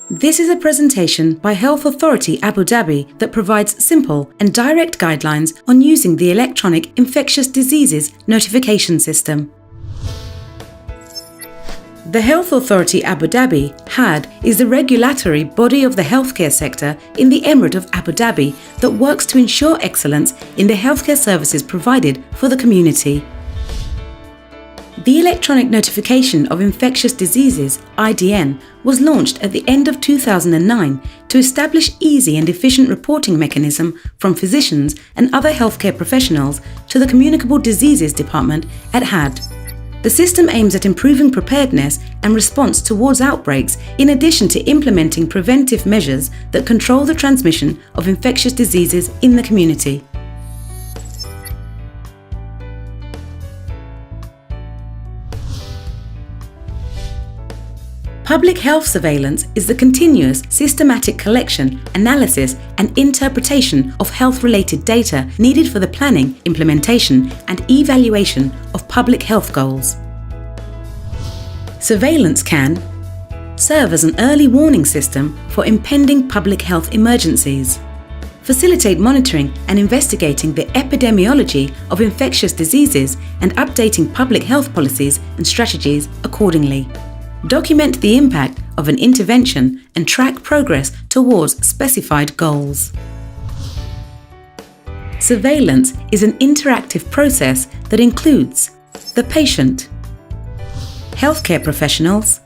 This is a presentation by Health Authority Abu Dhabi that provides simple and direct guidelines on using the electronic infectious diseases notification system. The Health Authority Abu Dhabi, HAD, is the regulatory body of the healthcare sector in the Emirate of Abu Dhabi that works to ensure excellence in the healthcare services provided for the community. The Electronic Notification of Infectious Diseases, IDN, was launched at the end of 2009 to establish easy and efficient reporting mechanism from physicians and other healthcare professionals to the Communicable Diseases Department at HAD. The system aims at improving preparedness and response towards outbreaks in addition to implementing preventive measures that control the transmission of infectious diseases in the community. Public health surveillance is the continuous, systematic collection, analysis and interpretation of health-related data needed for the planning, implementation and evaluation of public health goals. Surveillance can serve as an early warning system for impending public health emergencies, facilitate monitoring and investigating the epidemiology of infectious diseases and updating public health policies and strategies accordingly, document the impact of an intervention and track progress towards specified goals. Surveillance is an interactive process that includes the patient, healthcare professionals,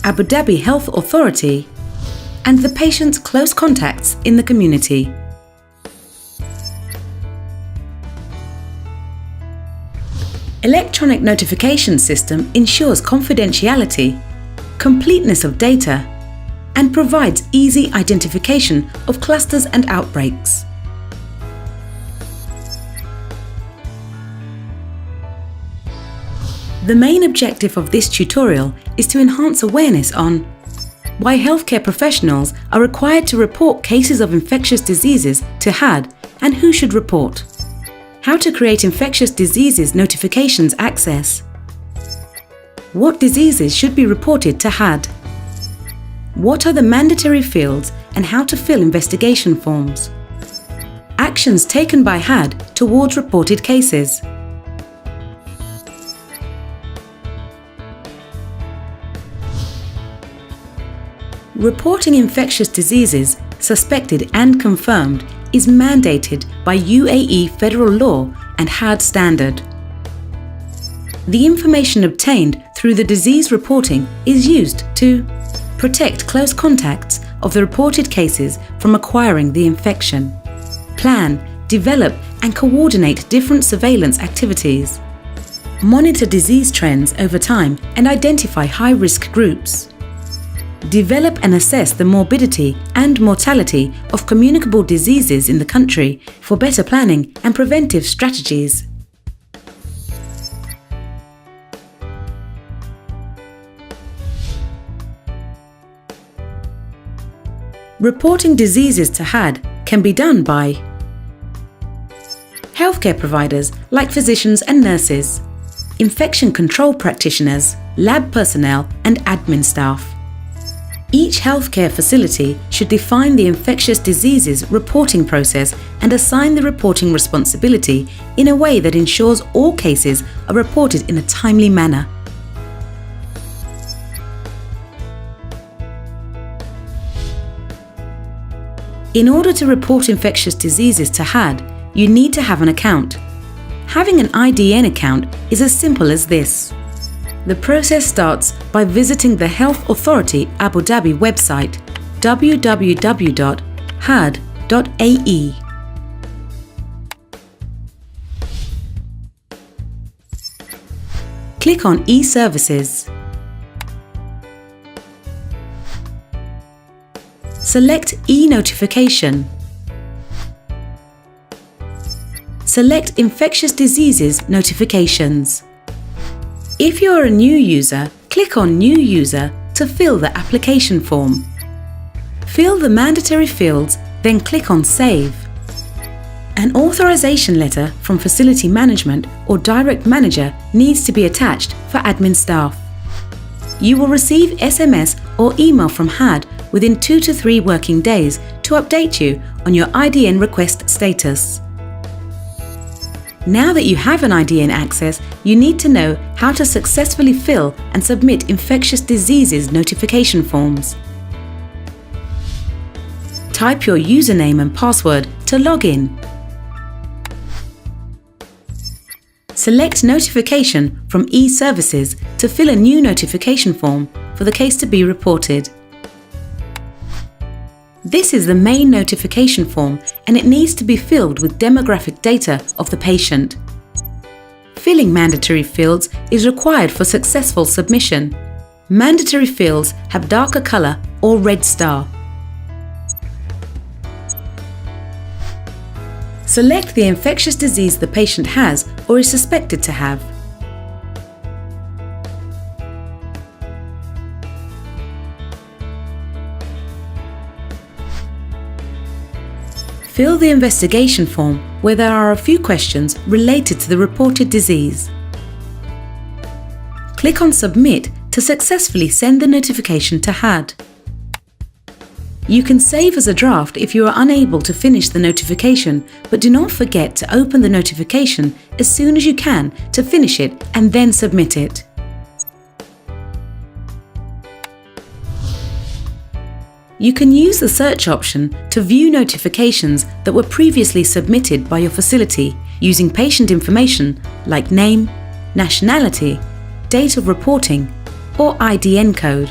Abu Dhabi Health Authority, and the patient's close contacts in the community. Electronic notification system ensures confidentiality, completeness of data, and provides easy identification of clusters and outbreaks. The main objective of this tutorial is to enhance awareness on why healthcare professionals are required to report cases of infectious diseases to HAD and who should report, how to create infectious diseases notifications access, what diseases should be reported to HAD, what are the mandatory fields and how to fill investigation forms, actions taken by HAD towards reported cases. Reporting infectious diseases, suspected and confirmed, is mandated by UAE federal law and HAD standard. The information obtained through the disease reporting is used to protect close contacts of the reported cases from acquiring the infection, plan, develop and coordinate different surveillance activities, monitor disease trends over time and identify high-risk groups, develop and assess the morbidity and mortality of communicable diseases in the country for better planning and preventive strategies. Reporting diseases to HAD can be done by healthcare providers like physicians and nurses, infection control practitioners, lab personnel and admin staff. Each healthcare facility should define the infectious diseases reporting process and assign the reporting responsibility in a way that ensures all cases are reported in a timely manner. In order to report infectious diseases to HAD, you need to have an account. Having an IDN account is as simple as this. The process starts by visiting the Health Authority Abu Dhabi website www.had.ae. Click on e-Services. Select e-Notification. Select Infectious Diseases Notifications. If you are a new user, click on New User to fill the application form. Fill the mandatory fields, then click on Save. An authorization letter from facility management or direct manager needs to be attached for admin staff. You will receive SMS or email from HAD within 2 to 3 working days to update you on your IDN request status. Now that you have an IDN access, you need to know how to successfully fill and submit infectious diseases notification forms. Type your username and password to log in. Select Notification from e-Services to fill a new notification form for the case to be reported. This is the main notification form and it needs to be filled with demographic data of the patient. Filling mandatory fields is required for successful submission. Mandatory fields have darker color or red star. Select the infectious disease the patient has or is suspected to have. Fill the investigation form where there are a few questions related to the reported disease. Click on Submit to successfully send the notification to HAD. You can save as a draft if you are unable to finish the notification, but do not forget to open the notification as soon as you can to finish it and then submit it. You can use the search option to view notifications that were previously submitted by your facility using patient information like name, nationality, date of reporting, or IDN code,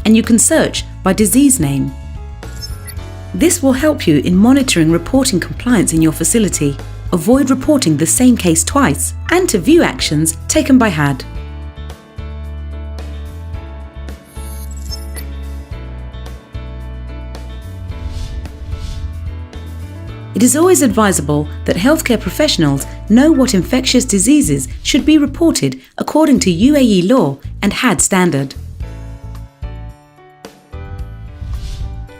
and you can search by disease name. This will help you in monitoring reporting compliance in your facility, avoid reporting the same case twice, and to view actions taken by HAD. It is always advisable that healthcare professionals know what infectious diseases should be reported according to UAE law and HAD standard.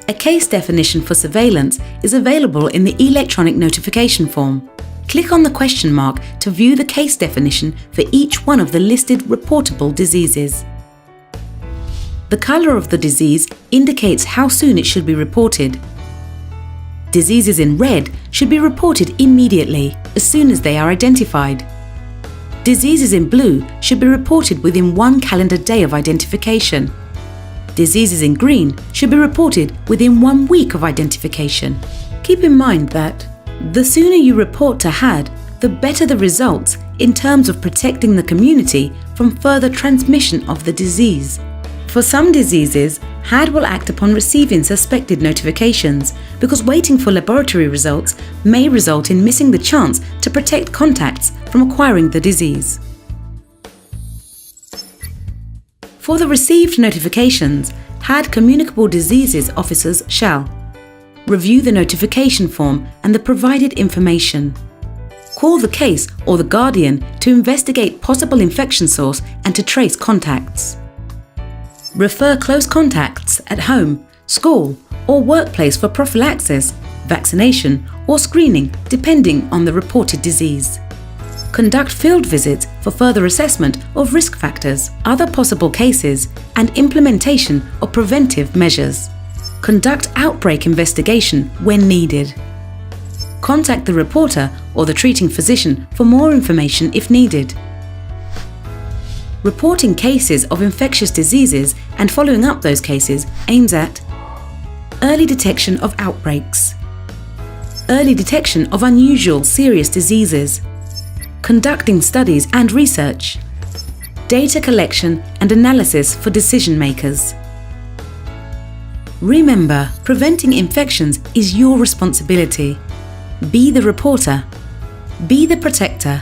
A case definition for surveillance is available in the electronic notification form. Click on the question mark to view the case definition for each one of the listed reportable diseases. The color of the disease indicates how soon it should be reported. Diseases in red should be reported immediately, as soon as they are identified. Diseases in blue should be reported within 1 calendar day of identification. Diseases in green should be reported within 1 week of identification. Keep in mind that the sooner you report to HAD, the better the results in terms of protecting the community from further transmission of the disease. For some diseases, HAD will act upon receiving suspected notifications because waiting for laboratory results may result in missing the chance to protect contacts from acquiring the disease. For the received notifications, HAD Communicable Diseases officers shall review the notification form and the provided information, call the case or the guardian to investigate possible infection source and to trace contacts, refer close contacts at home, school, or workplace for prophylaxis, vaccination, or screening depending on the reported disease. Conduct field visits for further assessment of risk factors, other possible cases, and implementation of preventive measures. Conduct outbreak investigation when needed. Contact the reporter or the treating physician for more information if needed. Reporting cases of infectious diseases and following up those cases aims at early detection of outbreaks, early detection of unusual serious diseases, conducting studies and research, data collection and analysis for decision makers. Remember, preventing infections is your responsibility. Be the reporter. Be the protector.